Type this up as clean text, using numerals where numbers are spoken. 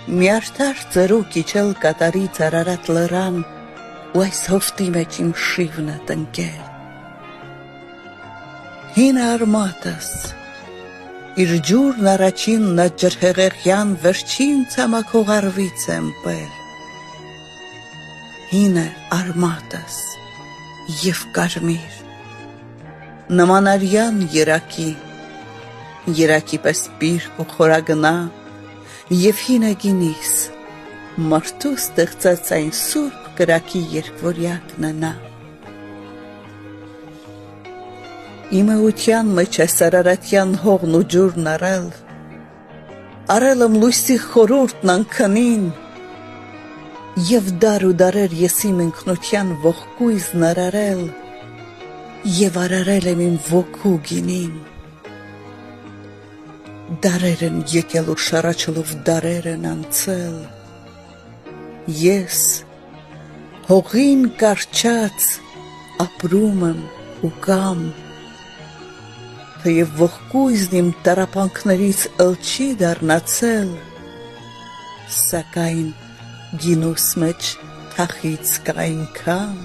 Միարտար ծրուկ իջել կատարից Արարատ լռան ու այս հովտի մեջ իմ շիվնը տնկել։ Հին արմատս, իր ջուրն առաջին նա ջրհեղեղյան վերջին ցամաքողարվից եմ պել։ Հինը արմատս և կարմիր, նման արյան երակի պես պիրկ ու խորագնա, և հինը գինիս, մարդու ստեղծած այն սուրբ կրակի երկվորյակն նա։ Իմ էության մեջ այս արարատյան հողն ու ջուրն արել եմ լույսի խորուրդն անքնին, և դար ու դարեր ես իմ ինքնության ողկույզն արարել, և արարել եմ իմ ոգու գինին։ Դարեր են եկել ու շառաչլով դարեր են անցել, ես հողին կառչած ապրում եմ ու կամ, թեև ողկույզն իմ տառապանքներից ըլ չի դառնացել, սակայն գինուս մեջ թախիծ կա այնքան,